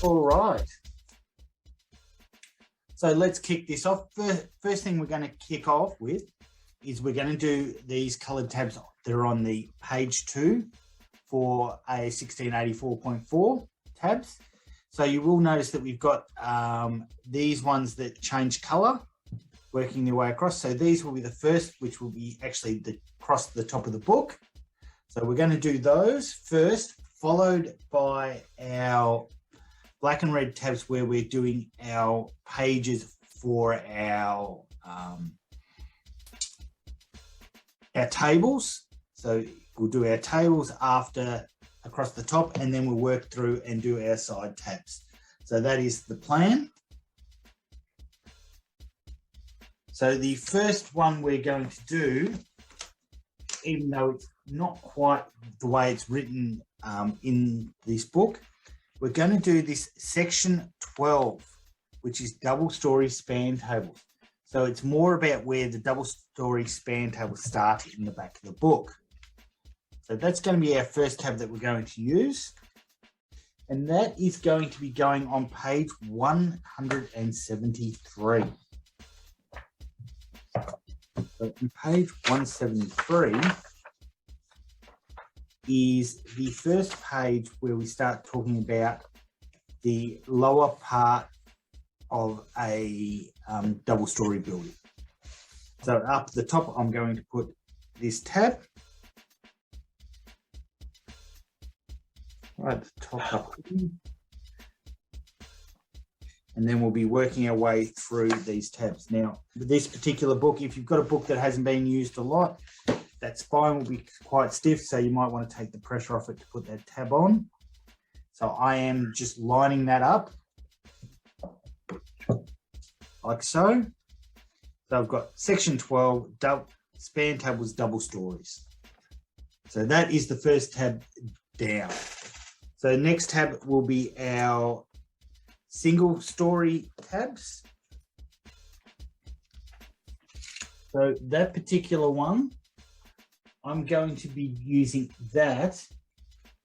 All right. So let's kick this off. First thing we're going to kick off with is we're going to do these coloured tabs that are on the page 2 for a 1684.4 tabs. So you will notice that we've got these ones that change colour, working their way across. So these will be the first, which will be actually across the top of the book. So we're going to do those first, followed by our black and red tabs where we're doing our pages for our tables. So we'll do our tables after across the top, and then we'll work through and do our side tabs. So that is the plan. So the first one we're going to do, even though it's not quite the way it's written in this book, we're going to do this section 12, which is double story span tables. So it's more about where the double story span tables start in the back of the book. So that's going to be our first tab that we're going to use. And that is going to be going on page 173. So on page 173 is the first page where we start talking about the lower part of a double story building. So up the top, I'm going to put this tab. Right at the top up here. And then we'll be working our way through these tabs. Now, with this particular book, if you've got a book that hasn't been used a lot, that spine will be quite stiff, so you might want to take the pressure off it to put that tab on. So I am just lining that up like so. So I've got section 12, span tables, double stories. So that is the first tab down. So next tab will be our single story tabs. So that particular one, I'm going to be using that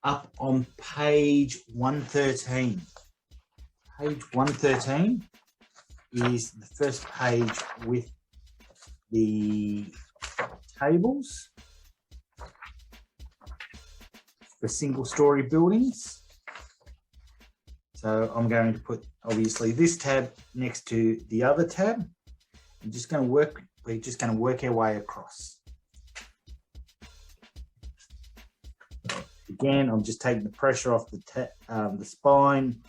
up on page 113. Page 113 is the first page with the tables for single story buildings. So I'm going to put obviously this tab next to the other tab. we're just going to work our way across. Again, I'm just taking the pressure off the spine,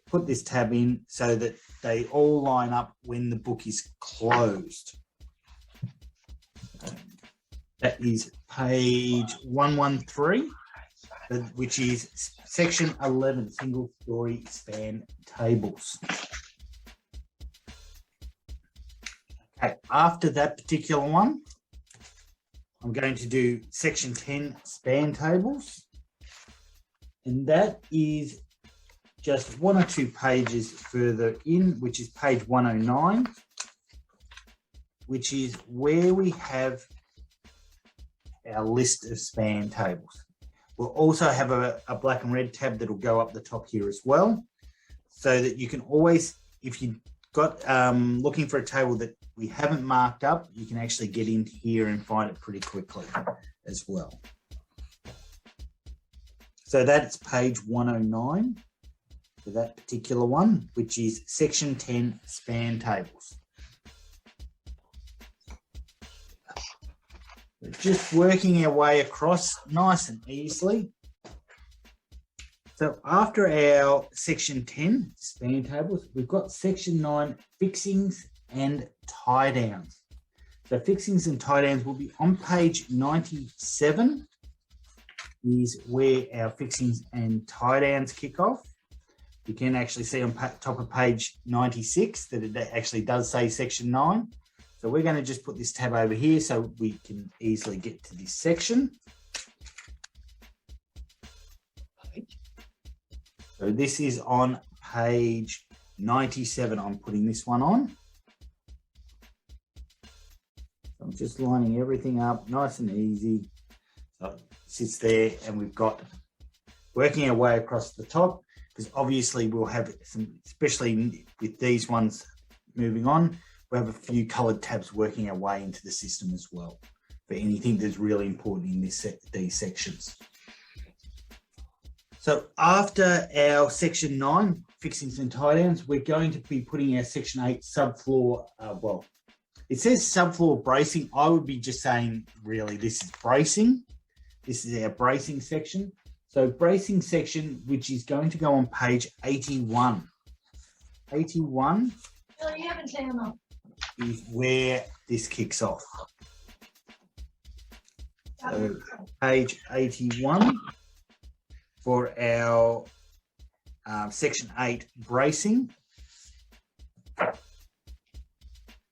put this tab in so that they all line up when the book is closed. That is page 113, which is section 11, single story span tables. Okay, after that particular one, I'm going to do section 10 span tables, and that is just one or two pages further in, which is page 109, which is where we have our list of span tables. We'll also have a black and red tab that will go up the top here as well, so that you can always, if you've got looking for a table that we haven't marked up, you can actually get in here and find it pretty quickly as well. So that's page 109 for that particular one, which is section 10 span tables. We're just working our way across nice and easily. So after our section 10 span tables, we've got section 9 fixings and tie downs. So fixings and tie downs will be on page 97 is where our fixings and tie downs kick off. You can actually see on top of page 96 that it actually does say section 9. So we're going to just put this tab over here so we can easily get to this section. So this is on page 97. I'm putting this one on. So I'm just lining everything up nice and easy. So it sits there, and we've got working our way across the top. because obviously we'll have some, especially with these ones moving on, we'll have a few coloured tabs working our way into the system as well for anything that's really important in these sections. So after our section 9, fixings and tie downs, we're going to be putting our section 8 subfloor, well, it says subfloor bracing. I would be just saying, really, this is bracing. This is our bracing section. So bracing section, which is going to go on page 81. 81 is where this kicks off. So page 81 for our section 8 bracing.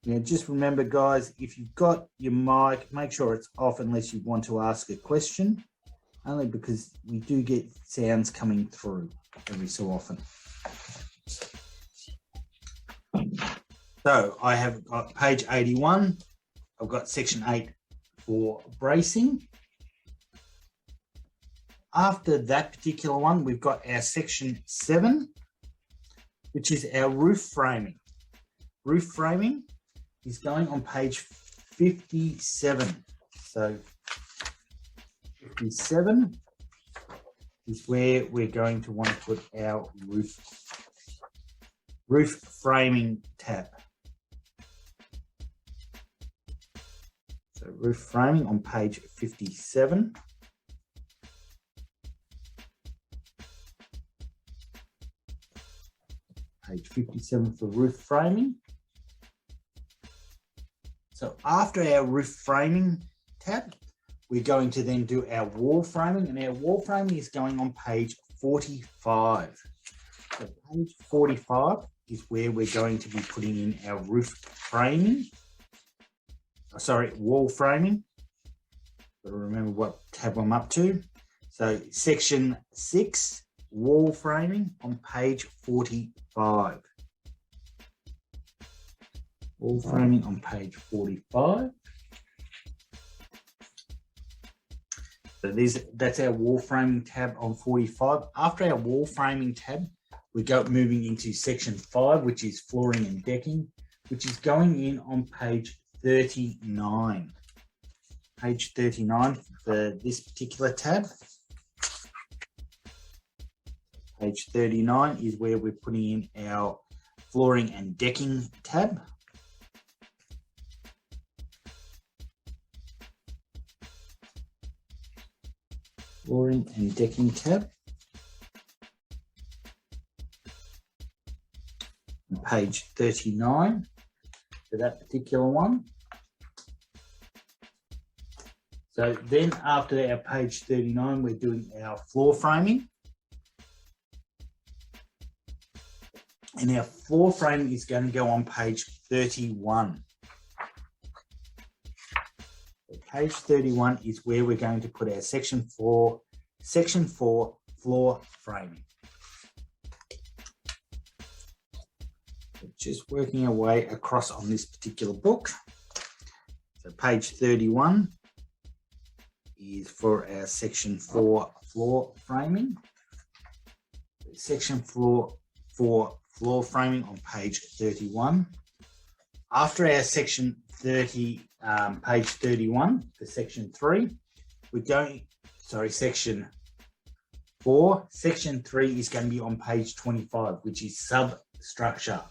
Now, just remember, guys, if you've got your mic, make sure it's off unless you want to ask a question, only because we do get sounds coming through every so often. So I have got page 81. I've got section 8 for bracing. After that particular one, we've got our section 7, which is our roof framing. Roof framing is going on page 57. So 57 is where we're going to want to put our roof framing tab. So roof framing on page 57. Page 57 for roof framing. So after our roof framing tab, we're going to then do our wall framing, and our wall framing is going on page 45. So page 45 is where we're going to be putting in our roof framing. Wall framing. Got to remember what tab I'm up to. So section 6, wall framing on page 45. Wall framing on page 45. So that's our wall framing tab on 45. After our wall framing tab, we go moving into section 5, which is flooring and decking, which is going in on page 39. Page 39 for this particular tab. Page 39 is where we're putting in our flooring and decking tab. Flooring and decking tab. And page 39 for that particular one. So then after our page 39, we're doing our floor framing. And our floor framing is going to go on page 31. So page 31 is where we're going to put our section 4 floor framing. So just working our way across on this particular book. So page 31 is for our section 4 floor framing. Section 4 floor framing on page 31. After our section 30, page 31 for section 3, we're going, section 4. Section 3 is going to be on page 25, which is substructure.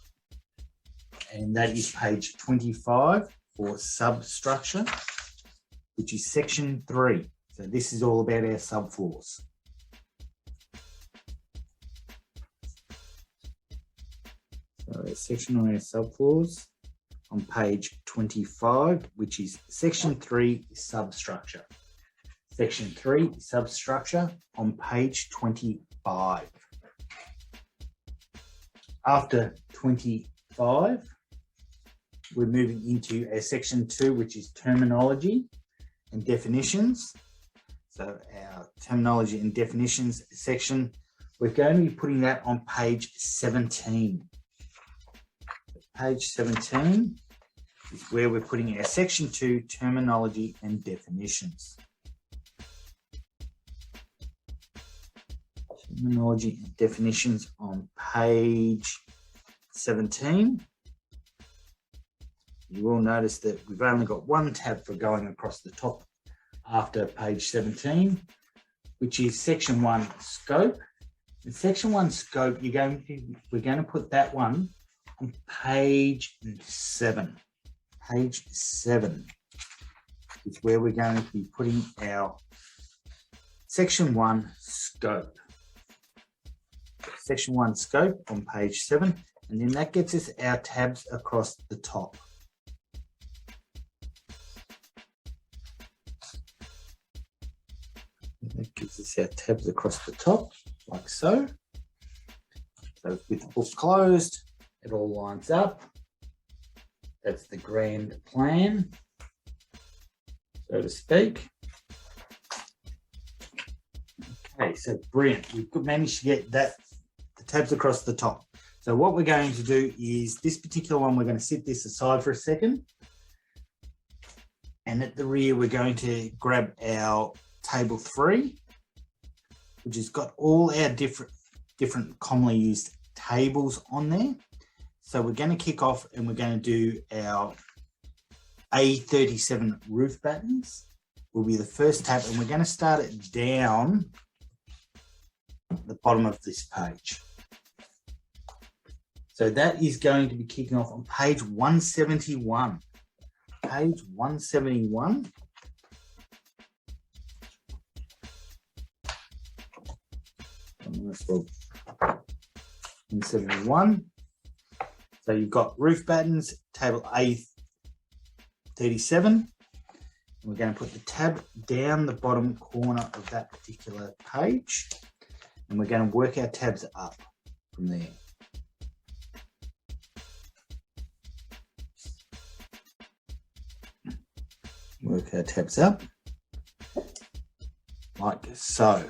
And that is page 25 for substructure, which is section 3. So this is all about our subfloors. So a section on our subfloors on page 25, which is section 3 substructure. Section 3 substructure on page 25. After 25, we're moving into our section 2, which is terminology and definitions. So our terminology and definitions section, we're going to be putting that on page 17. Page 17 is where we're putting our section 2 terminology and definitions. Terminology and definitions on page 17. You will notice that we've only got one tab for going across the top after page 17, which is section 1 scope. In section 1 scope, we're going to put that one on page 7. Page 7 is where we're going to be putting our section 1 scope. Section 1 scope on page 7, and then that gets us our tabs across the top. That gives us our tabs across the top, like so. So with the book closed, it all lines up. That's the grand plan, so to speak. Okay, so brilliant. We've managed to get the tabs across the top. So what we're going to do is this particular one, we're going to set this aside for a second. And at the rear, we're going to grab our table 3, which has got all our different commonly used tables on there. So we're going to kick off and we're going to do our A37 roof battens. Will be the first tab, and we're going to start it down the bottom of this page. So that is going to be kicking off on page 171. Page 171. So 171. So you've got roof battens, table A37. We're going to put the tab down the bottom corner of that particular page, and we're going to work our tabs up from there. Work our tabs up like so.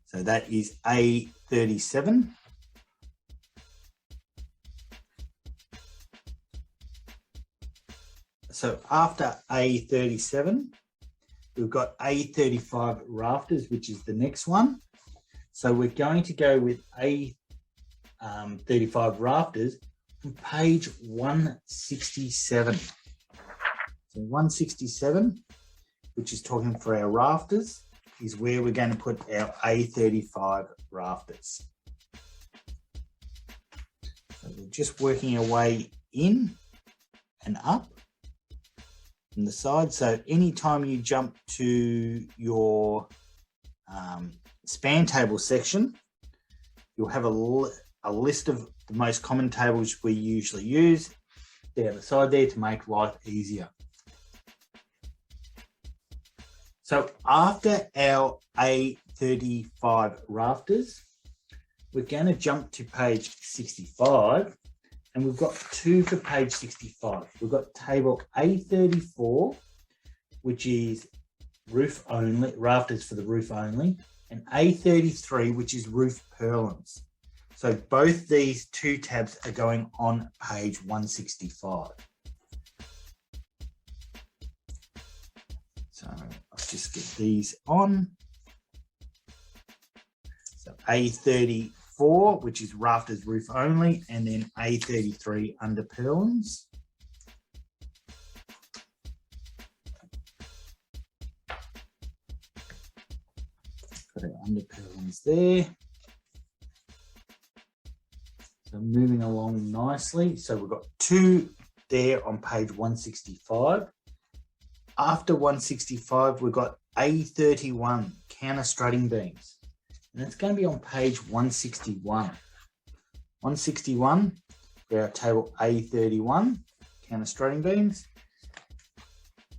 So that is A37. So after A37, we've got A35 rafters, which is the next one. So we're going to go with A35 rafters on page 167. So 167, which is talking for our rafters, is where we're going to put our A35 rafters. So we're just working our way in and up from the side. So anytime you jump to your span table section, you'll have a list of the most common tables we usually use down the side there to make life easier. So after our A35 rafters, we're going to jump to page 65, and we've got 2 for page 65. We've got table A34, which is roof only, rafters for the roof only, and A33, which is roof purlins. So both these 2 tabs are going on page 165. So I'll just get these on. So A34, which is rafters roof only, and then A33 under purlins. Got our under purlins there. So moving along nicely. So we've got 2 there on page 165. After 165, we've got A31 counter strutting beams, and that's going to be on page 161. 161 for our table A31 counter strutting beams,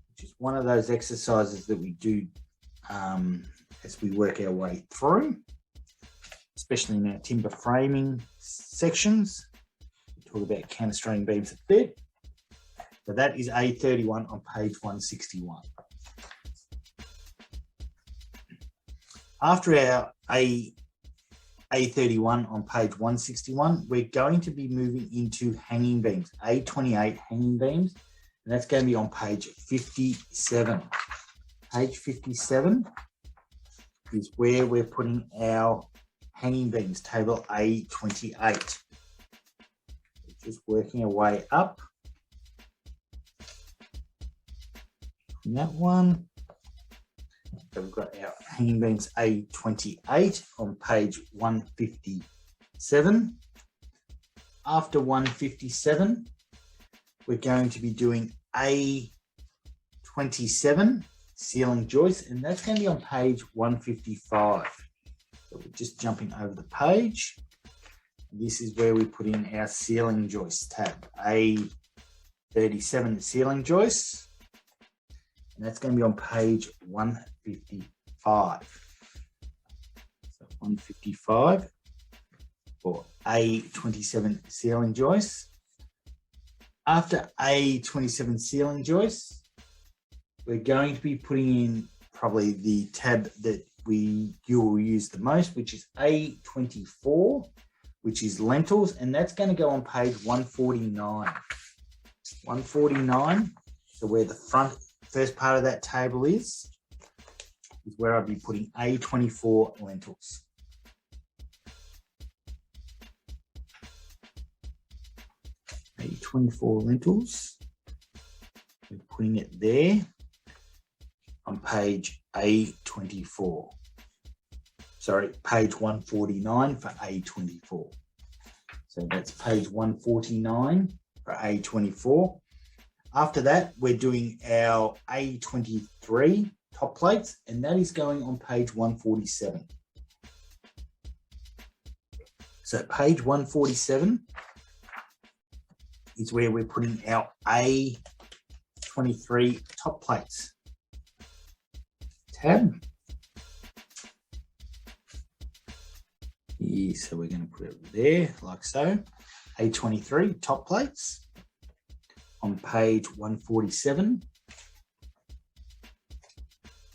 which is one of those exercises that we do as we work our way through, especially in our timber framing sections. We talk about counter strutting beams a bit. So that is A31 on page 161. After our A31 on page 161, we're going to be moving into hanging beams, A28 hanging beams, and that's going to be on page 57. Page 57 is where we're putting our hanging beams, table A28. Just working our way up. And that one. So we've got our hanging beams A28 on page 157. After 157, we're going to be doing A27 ceiling joist, and that's going to be on page 155. So we're just jumping over the page. This is where we put in our ceiling joist tab, A37 ceiling joists, and that's going to be on page 155. So 155 for A27 ceiling joists. After A27 ceiling joists, we're going to be putting in probably the tab that you will use the most, which is A24, which is lentils, and that's going to go on page 149. 149, so where the first part of that table is where I'll be putting A24 lentils. A24 lentils, we're putting it there on page A24. Sorry, page 149 for A24. So that's page 149 for A24. After that, we're doing our A23 top plates, and that is going on page 147. So page 147 is where we're putting our A23 top plates tab. Yeah, so we're going to put it there like so. A23 top plates on page 147.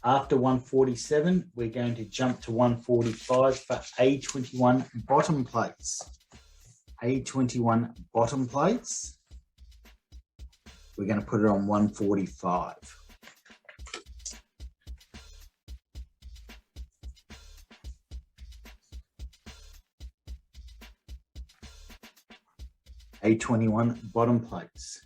After 147, we're going to jump to 145 for A21 bottom plates. A21 bottom plates, we're going to put it on 145. A21 bottom plates.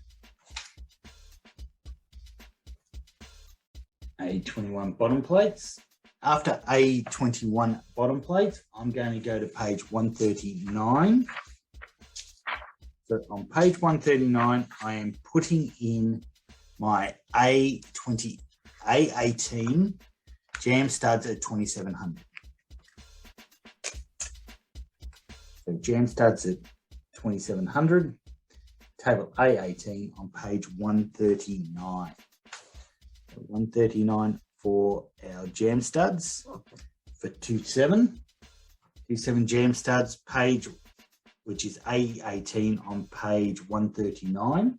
A21 bottom plates. After A21 bottom plates, I'm going to go to page 139. So on page 139, I am putting in my A18 jam studs at 2700. So jam studs at 2700, table A18 on page 139. So 139 for our jam studs for 27 jam studs, page, which is A18 on page 139.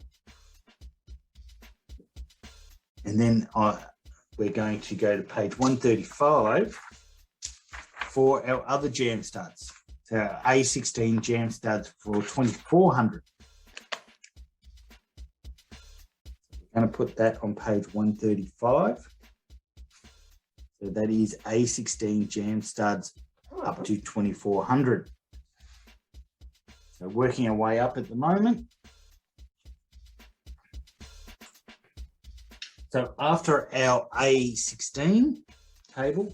And then we're going to go to page 135 for our other jam studs. So A16 jam studs for 2400. We're going to put that on page 135. So that is A16 jam studs up to 2400. So working our way up at the moment. So after our A16 table,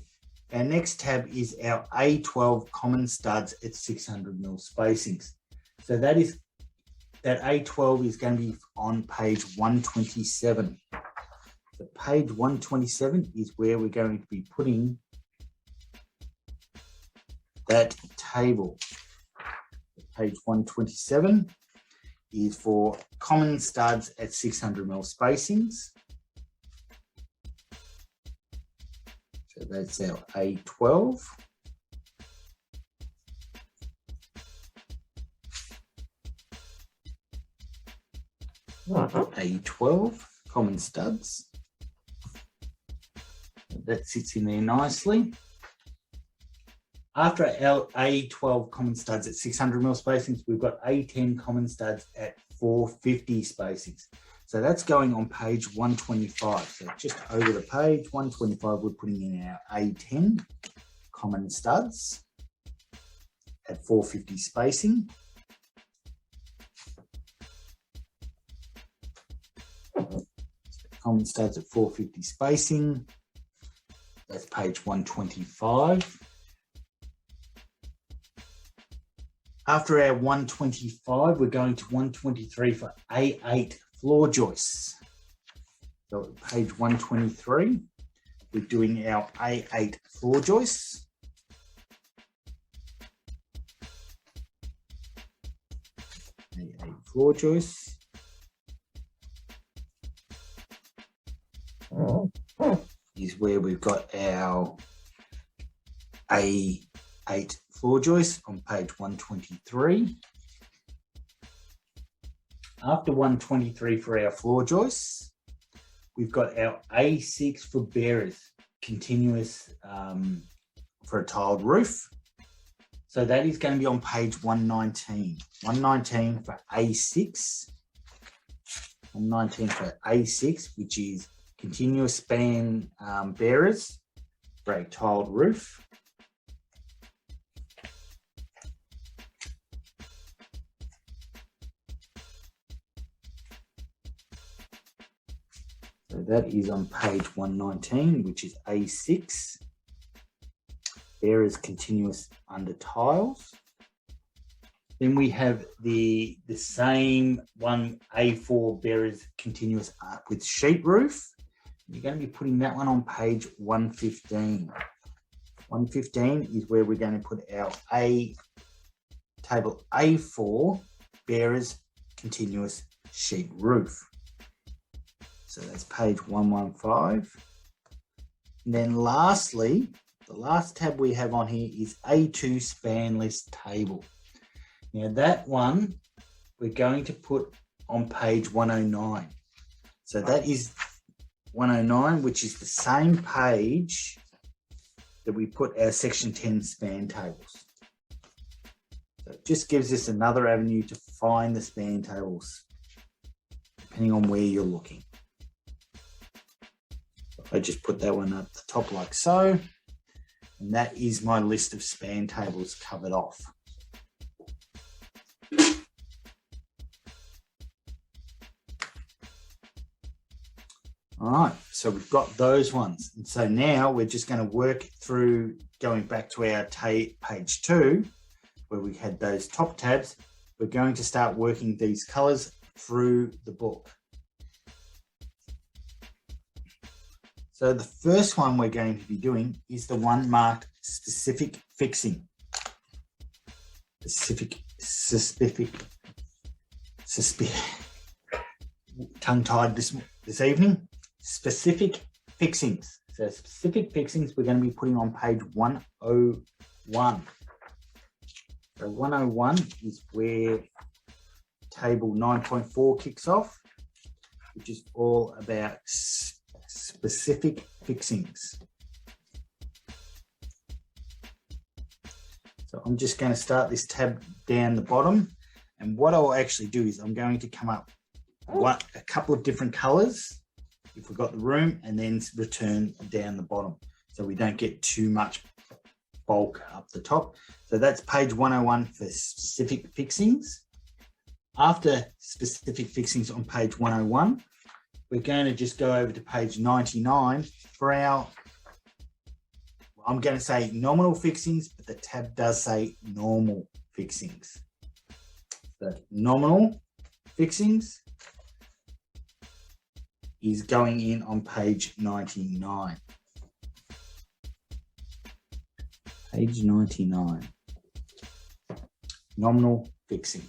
our next tab is our A12 common studs at 600mm spacings. So that A12 is going to be on page 127. So page 127 is where we're going to be putting that table. Page 127 is for common studs at 600mm spacings. So that's our A12. A12 common studs. That sits in there nicely. After our A12 common studs at 600mm spacings, we've got A10 common studs at 450 spacings. So that's going on page 125. So just over the page, 125, we're putting in our A10 common studs. at 450 spacing. Comment starts at 450 spacing. That's page 125. After our 125, we're going to 123 for A8 floor joists. So at page 123, we're doing our A8 floor joists. A8 floor joists. Is where we've got our A8 floor joist on page 123. After 123 for our floor joists, we've got our A6 for bearers, continuous for a tiled roof. So that is going to be on page 119. 119 for A6. 119 for A6, which is continuous span bearers for a tiled roof. So that is on page 119, which is A6. Bearers continuous under tiles. Then we have the same one, A4 bearers continuous with sheet roof. You're going to be putting that one on page 115. 115 is where we're going to put our table A4 bearers continuous sheet roof. So that's page 115. And then lastly, the last tab we have on here is A2 spanless table. Now that one we're going to put on page 109. So that is 109, which is the same page that we put our section 10 span tables. So it just gives us another avenue to find the span tables, depending on where you're looking. I just put that one up the top like so, and that is my list of span tables covered off. All right, so we've got those ones. And so now we're just going to work through going back to our page 2, where we had those top tabs. We're going to start working these colors through the book. So the first one we're going to be doing is the one marked specific fixing. Tongue-tied this evening. Specific fixings. So specific fixings we're going to be putting on page 101. So 101 is where table 9.4 kicks off, which is all about specific fixings. So I'm just going to start this tab down the bottom, and what I'll actually do is I'm going to come up a couple of different colors if we've got the room, and then return down the bottom so we don't get too much bulk up the top. So that's page 101 for specific fixings. After specific fixings on page 101, we're going to just go over to page 99 for our, I'm going to say nominal fixings, but the tab does say normal fixings. So nominal fixings is going in on page 99. Page 99. Nominal fixing.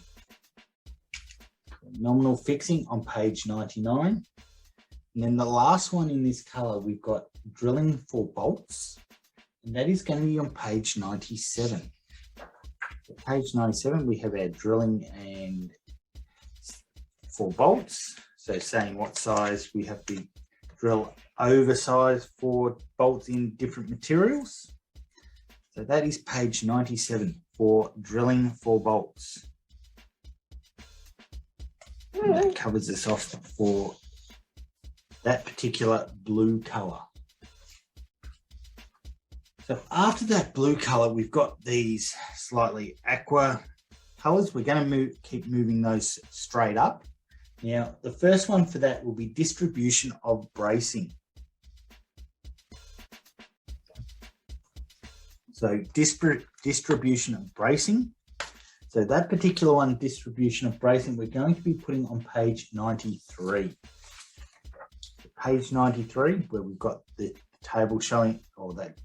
Nominal fixing on page 99. And then the last one in this color, we've got drilling for bolts, and that is going to be on page 97. Page 97, we have our drilling and for bolts. So saying what size we have to drill oversized for bolts in different materials. So that is page 97 for drilling for bolts. And that covers us off for that particular blue color. So after that blue color, we've got these slightly aqua colors. We're going to keep moving those straight up. Now, the first one for that will be distribution of bracing. So distribution of bracing. So that particular one, distribution of bracing, we're going to be putting on page 93. Page 93, where we've got the table showing, or that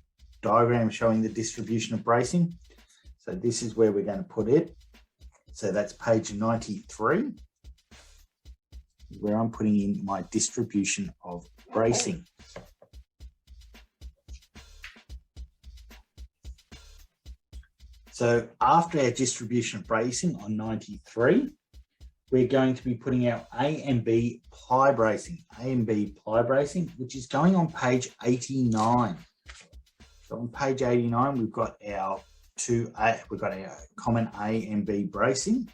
diagram showing the distribution of bracing. So this is where we're going to put it. So that's page 93, where I'm putting in my distribution of bracing. So after our distribution of bracing on 93, we're going to be putting our A and B ply bracing, which is going on page 89. So on page 89, we've got our common A and B bracing.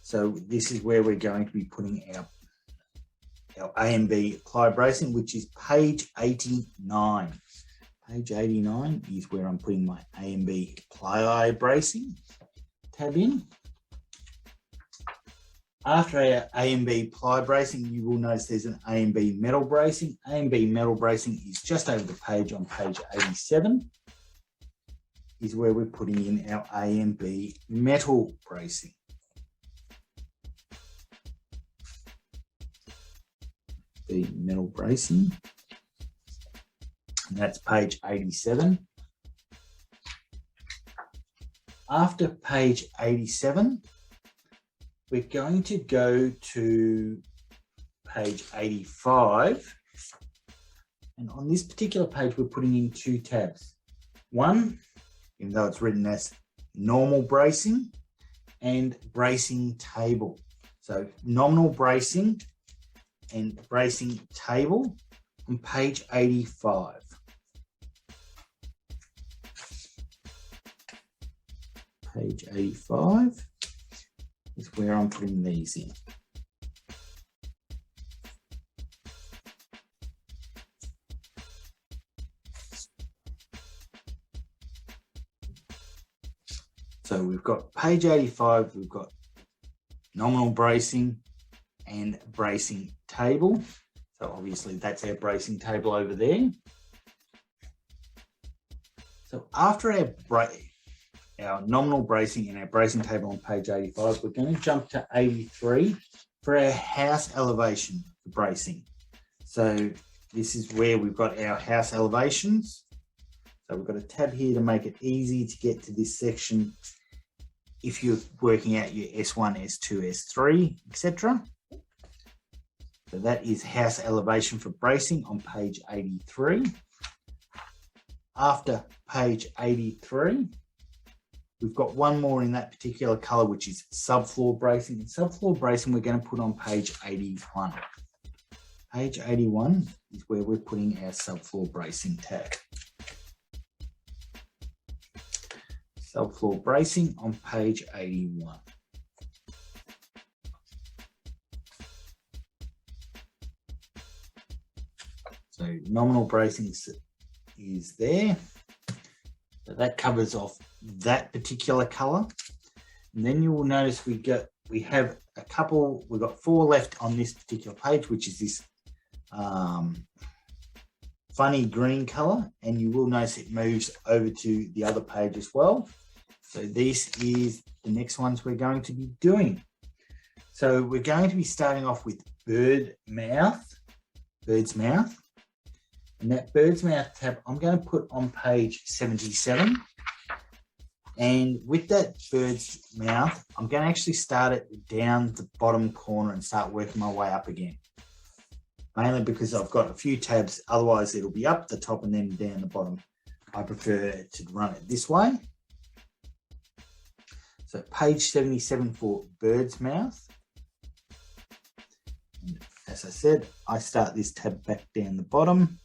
So this is where we're going to be putting our A and B ply bracing, which is page 89. Page 89 is where I'm putting my A and B ply bracing tab in. After our A and B ply bracing, you will notice there's an A and B metal bracing. A and B metal bracing is just over the page on page 87, is where we're putting in our A and B metal bracing. The metal bracing, and that's page 87. After page 87, we're going to go to page 85. And on this particular page, we're putting in two tabs. One, even though it's written as normal bracing and bracing table. So nominal bracing and bracing table on page 85. Page 85 is where I'm putting these in. So we've got page 85, we've got nominal bracing and bracing table. So obviously that's our bracing table over there. So after our nominal bracing and our bracing table on page 85, we're going to jump to 83 for our house elevation bracing. So this is where we've got our house elevations. So we've got a tab here to make it easy to get to this section if you're working out your S1, S2, S3, etc. So that is house elevation for bracing on page 83. After page 83, we've got one more in that particular color, which is subfloor bracing. And subfloor bracing we're going to put on page 81. Page 81 is where we're putting our subfloor bracing tab. Subfloor bracing on page 81. So nominal bracing is there. So that covers off that particular color. And then you will notice we've got four left on this particular page, which is this funny green color. And you will notice it moves over to the other page as well. So this is the next ones we're going to be doing. So we're going to be starting off with bird's mouth. And that bird's mouth tab, I'm going to put on page 77. And with that bird's mouth, I'm going to actually start it down the bottom corner and start working my way up again. Mainly because I've got a few tabs, otherwise it'll be up the top and then down the bottom. I prefer to run it this way. So page 77 for bird's mouth. And as I said, I start this tab back down the bottom.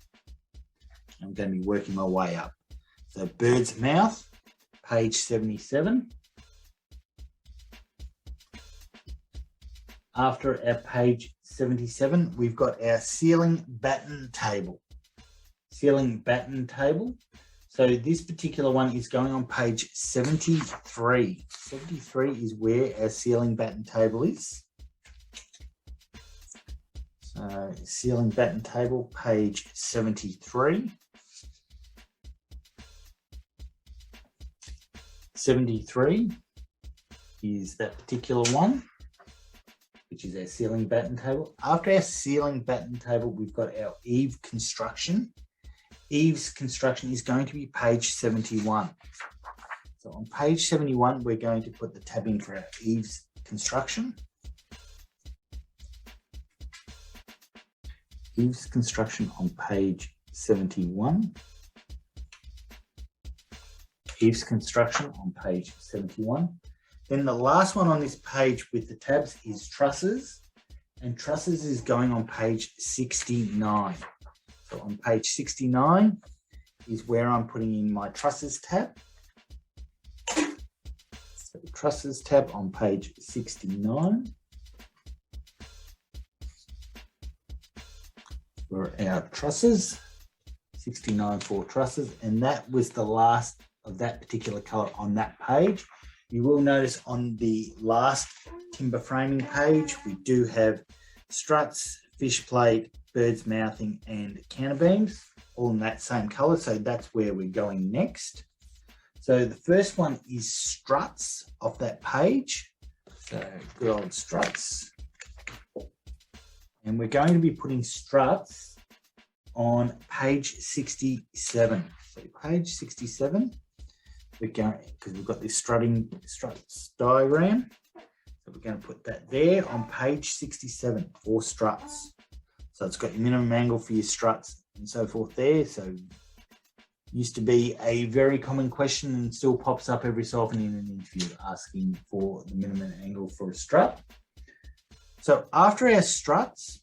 I'm going to be working my way up. So bird's mouth, page 77. After our page 77, we've got our ceiling batten table. So this particular one is going on page 73. 73 is where our ceiling batten table is. So ceiling batten table, page 73. 73 is that particular one, which is our ceiling batten table. After our ceiling batten table, we've got our eave construction. Eaves construction is going to be page 71. So on page 71, we're going to put the tab in for our eaves construction. Eaves construction on page 71. Eaves construction on page 71. Then the last one on this page with the tabs is trusses, and trusses is going on page 69. So on page 69 is where I'm putting in my trusses tab. So trusses tab on page 69. For our trusses, 69 for trusses, and that was the last of that particular color on that page. You will notice on the last timber framing page, we do have struts, fish plate, bird's mouthing, and counter beams, all in that same color. So that's where we're going next. So the first one is struts off that page. So good old struts. And we're going to be putting struts on page 67. So page 67, we're going, because we've got this struts diagram. So we're going to put that there on page 67 for struts. So it's got your minimum angle for your struts and so forth there. So used to be a very common question and still pops up every so often in an interview asking for the minimum angle for a strut. So after our struts,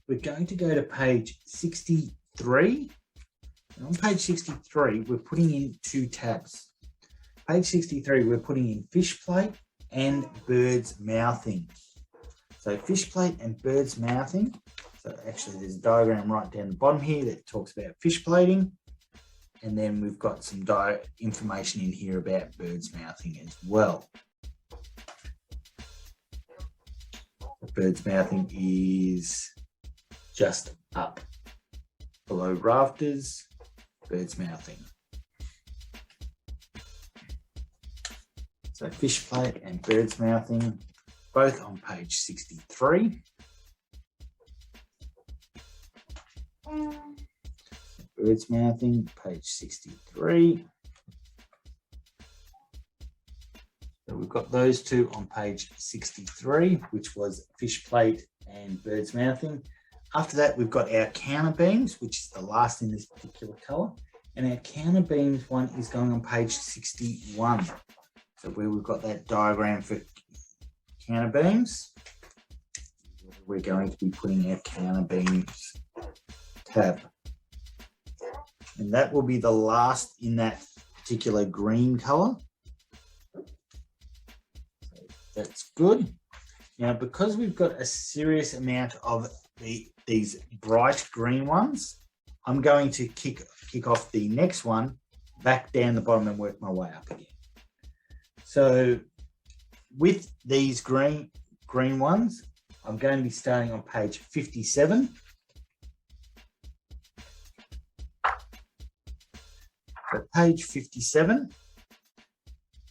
we're going to go to page 63. And on page 63, we're putting in two tabs. Page 63, we're putting in fish plate and bird's mouthing. So fish plate and bird's mouthing. So actually there's a diagram right down the bottom here that talks about fish plating. And then we've got some information in here about bird's mouthing as well. The bird's mouthing is just up below rafters, bird's mouthing. So fish plate and bird's mouthing, both on page 63. Bird's mouthing, page 63. So we've got those two on page 63, which was fish plate and bird's mouthing. After that, we've got our counter beams, which is the last in this particular color. And our counter beams one is going on page 61. So where we've got that diagram for counter beams, we're going to be putting our counter beams tab. And that will be the last in that particular green color. So that's good. Now, because we've got a serious amount of these bright green ones, I'm going to kick off the next one back down the bottom and work my way up again. So with these green ones, I'm going to be starting on page 57. So page 57,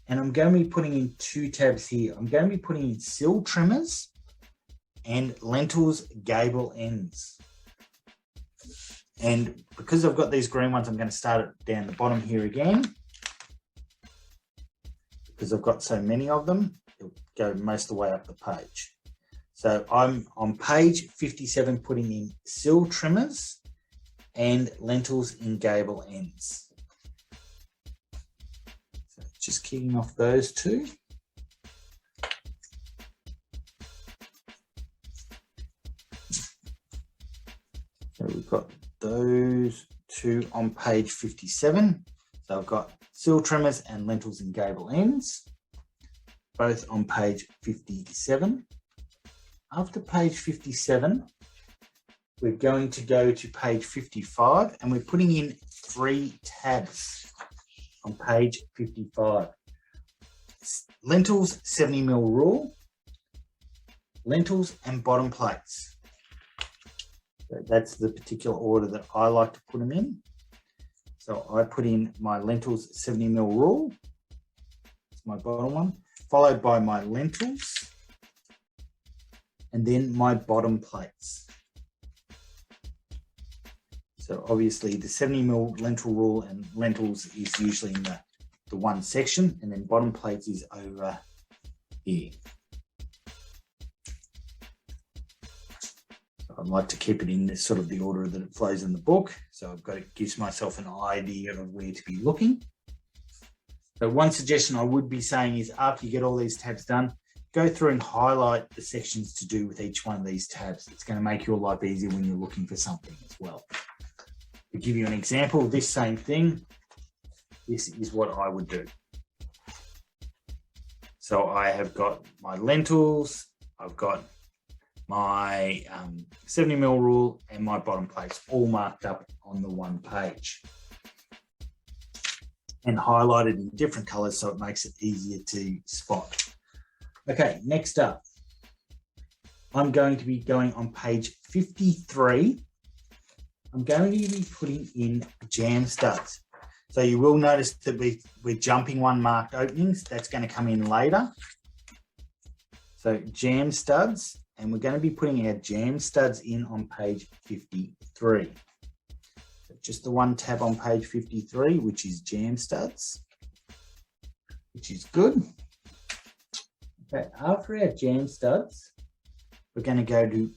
and I'm going to be putting in two tabs here. I'm going to be putting in sill trimmers and lentils gable ends. And because I've got these green ones, I'm going to start it down the bottom here again. Because I've got so many of them, it'll go most of the way up the page. So I'm on page 57 putting in sill trimmers and lentils in gable ends. So just kicking off those two. So we've got those two on page 57. So I've got sill trimmers and lentils and gable ends, both on page 57. After page 57, we're going to go to page 55 and we're putting in 3 tabs on page 55. Lentils 70mm rule, lentils and bottom plates. So that's the particular order that I like to put them in. So I put in my lentils 70mm rule, it's my bottom one, followed by my lentils, and then my bottom plates. So obviously the 70mm lentil rule and lentils is usually in the one section, and then bottom plates is over here. So I'd like to keep it in this sort of the order that it flows in the book. So I've got, it gives myself an idea of where to be looking. So one suggestion I would be saying is after you get all these tabs done, go through and highlight the sections to do with each one of these tabs. It's going to make your life easier when you're looking for something as well. To give you an example of this same thing, this is what I would do. So I have got my lentils, I've got my 70mm rule and my bottom plates all marked up on the one page and highlighted in different colors so it makes it easier to spot. Okay, next up, I'm going to be going on page 53. I'm going to be putting in jam studs. So you will notice that we're jumping one marked openings. That's going to come in later. So jam studs, and we're going to be putting our jam studs in on page 53. So just the one tab on page 53, which is jam studs, which is good. Okay, after our jam studs, we're going to go to,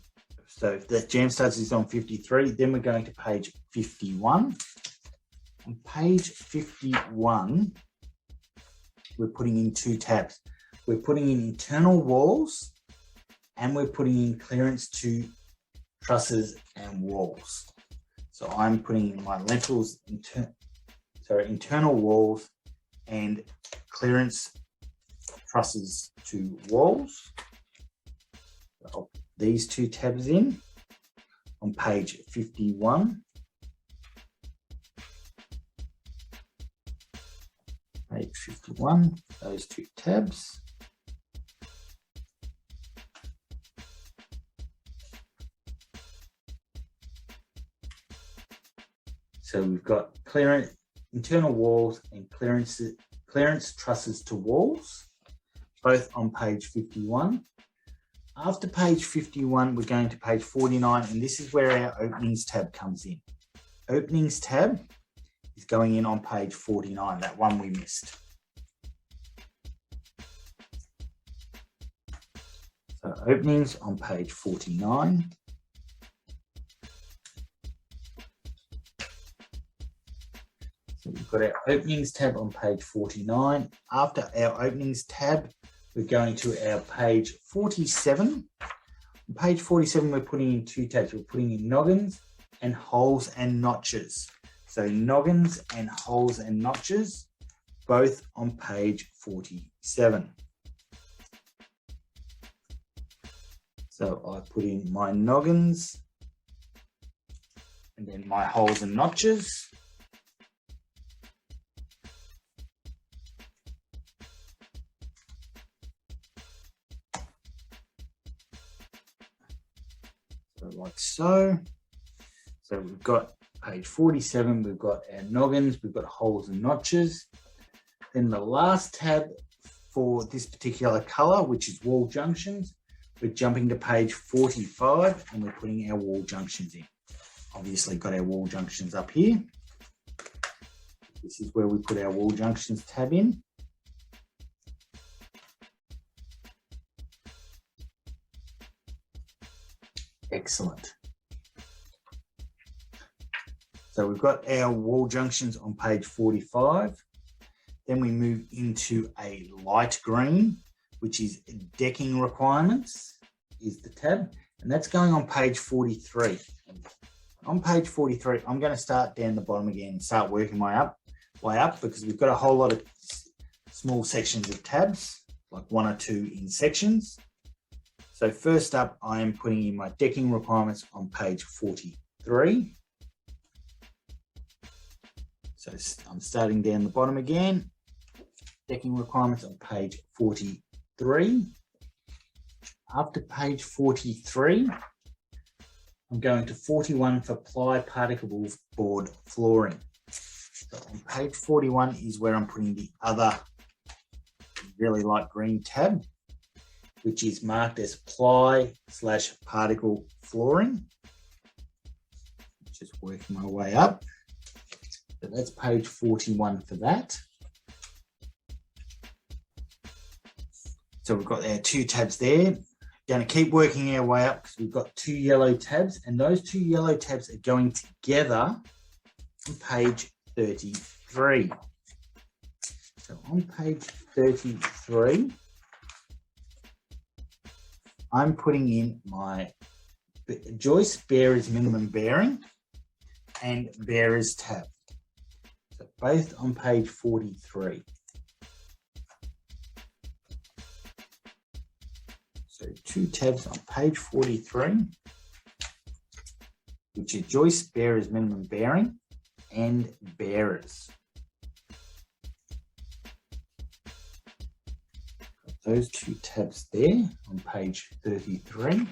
so if the jam studs is on 53, then we're going to page 51. On page 51, we're putting in 2 tabs. We're putting in internal walls and we're putting in clearance to trusses and walls. So I'm putting in my lentils, internal walls and clearance trusses to walls. So I'll put these 2 tabs in on page 51. Page 51, those 2 tabs. So we've got clearance, internal walls and clearance trusses to walls, both on page 51. After page 51, we're going to page 49, and this is where our openings tab comes in. Openings tab is going in on page 49, that one we missed. So openings on page 49. So we've got our openings tab on page 49. After our openings tab, we're going to our page 47. On page 47, we're putting in 2 tabs. We're putting in noggins and holes and notches. So noggins and holes and notches, both on page 47. So I put in my noggins and then my holes and notches. So like so. So we've got page 47, we've got our noggins, we've got holes and notches. Then the last tab for this particular color, which is wall junctions, we're jumping to page 45 and we're putting our wall junctions in. Obviously got our wall junctions up here. This is where we put our wall junctions tab in. Excellent. So we've got our wall junctions on page 45. Then we move into a light green, which is decking requirements, is the tab. And that's going on page 43. On page 43, I'm going to start down the bottom again and start working my way up because we've got a whole lot of small sections of tabs, like 1 or 2 in sections. So first up, I am putting in my decking requirements on page 43. So I'm starting down the bottom again. Decking requirements on page 43. After page 43, I'm going to 41 for ply particle board flooring. So on page 41 is where I'm putting the other really light green tab, which is marked as ply/particle flooring. Just working my way up. So that's page 41 for that. So we've got our two tabs there. Going to keep working our way up because we've got two yellow tabs, and those two yellow tabs are going together on page 33. So on page 33, I'm putting in my joist bearers minimum bearing and bearers tab. So both on page 43. So two tabs on page 43, which are joist bearers minimum bearing and bearers. Got those two tabs there on page 33.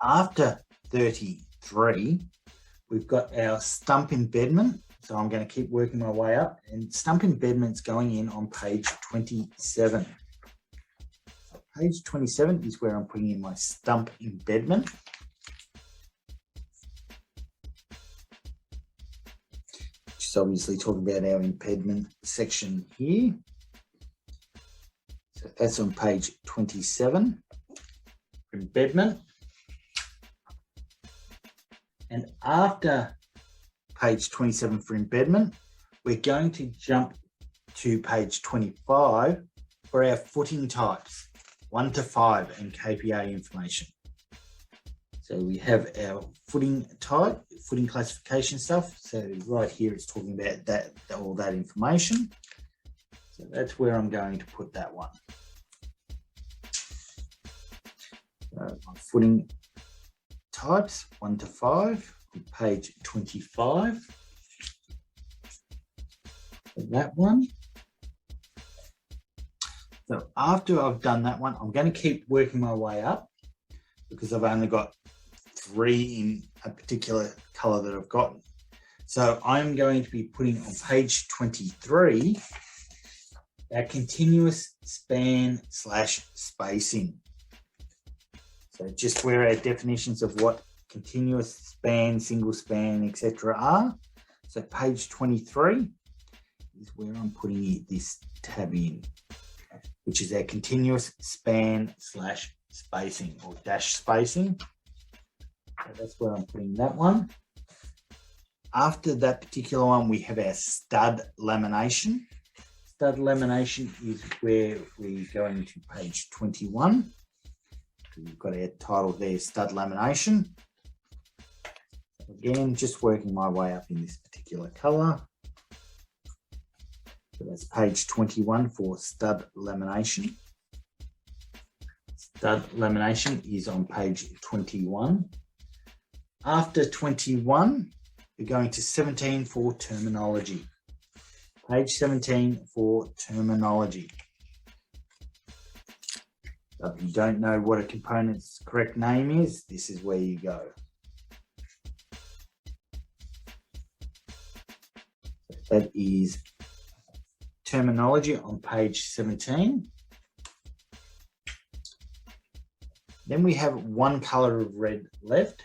After 33, we've got our stump embedment. So I'm going to keep working my way up, and stump embedment's going in on page 27. So page 27 is where I'm putting in my stump embedment. Which is obviously talking about our impediment section here. So that's on page 27 for embedment. And after page 27 for embedment, we're going to jump to page 25 for our footing types, 1 to 5, and KPA information. So we have our footing type, footing classification stuff. So right here it's talking about that, all that information. So that's where I'm going to put that one. So my footing types, 1 to 5. On page 25 for that one. So after I've done that one, I'm going to keep working my way up because I've only got 3 in a particular color that I've got. So I'm going to be putting on page 23 our continuous span/spacing. So just where our definitions of what continuous span, single span, etc. are. So page 23 is where I'm putting this tab in, which is our continuous span/spacing or dash spacing. So that's where I'm putting that one. After that particular one, we have our stud lamination. Stud lamination is where we're going to page 21. We've got our title there, stud lamination. Again, just working my way up in this particular color. So that's page 21 for stud lamination. Stud lamination is on page 21. After 21, we're going to 17 for terminology. Page 17 for terminology. So if you don't know what a component's correct name is, this is where you go. That is terminology on page 17. Then we have one color of red left.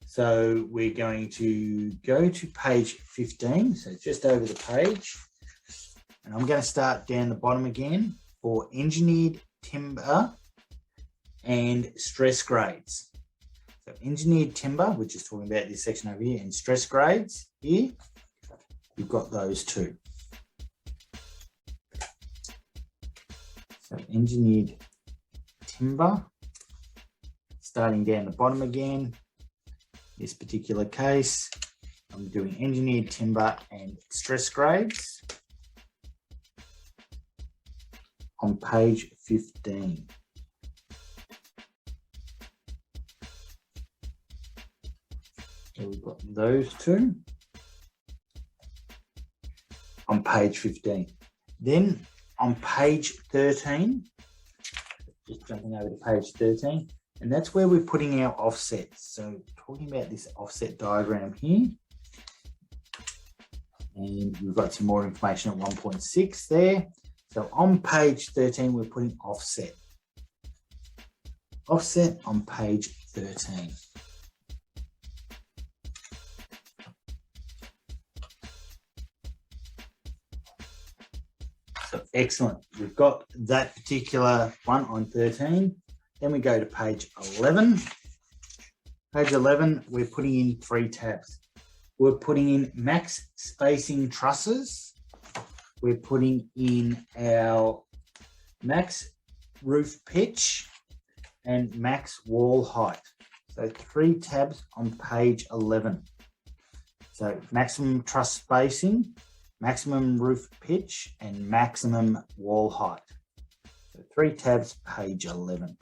So we're going to go to page 15, so just over the page. And I'm going to start down the bottom again for engineered timber and stress grades. So engineered timber, which is talking about this section over here, and stress grades here. We've got those two. So engineered timber, starting down the bottom again. This particular case, I'm doing engineered timber and stress grades. on page 15. So we've got those two on page 15. Then on page 13, just jumping over to page 13, and that's where we're putting our offsets. So talking about this offset diagram here, and we've got some more information at 1.6 there. So on page 13, we're putting offset. Offset on page 13. So excellent. We've got that particular one on 13. Then we go to page 11. Page 11, we're putting in 3 tabs. We're putting in max spacing trusses. We're putting in our max roof pitch and max wall height. So 3 tabs on page 11. So maximum truss spacing, maximum roof pitch, and maximum wall height. So 3 tabs, page 11.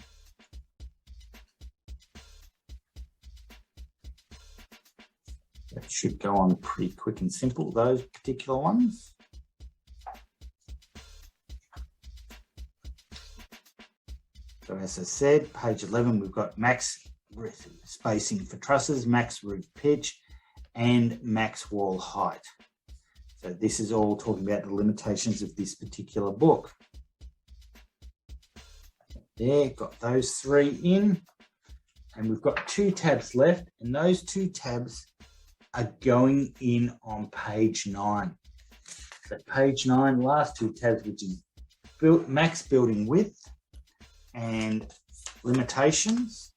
That should go on pretty quick and simple, those particular ones. So as I said, page 11, we've got max roof spacing for trusses, max roof pitch, and max wall height. So this is all talking about the limitations of this particular book. There, got those 3 in. And we've got 2 tabs left, and those 2 tabs are going in on page 9. So page 9, last 2 tabs, which is max building width and limitations,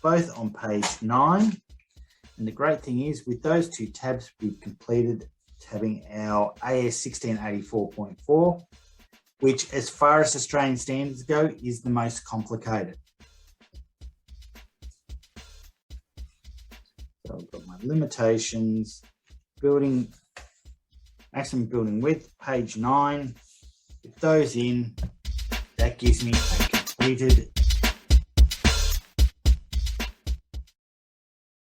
both on page 9. And the great thing is, with those 2 tabs, we've completed tabbing our AS 1684.4, which, as far as Australian standards go, is the most complicated. So I've got my limitations, building, maximum building width, page 9. With those in, that gives me a completed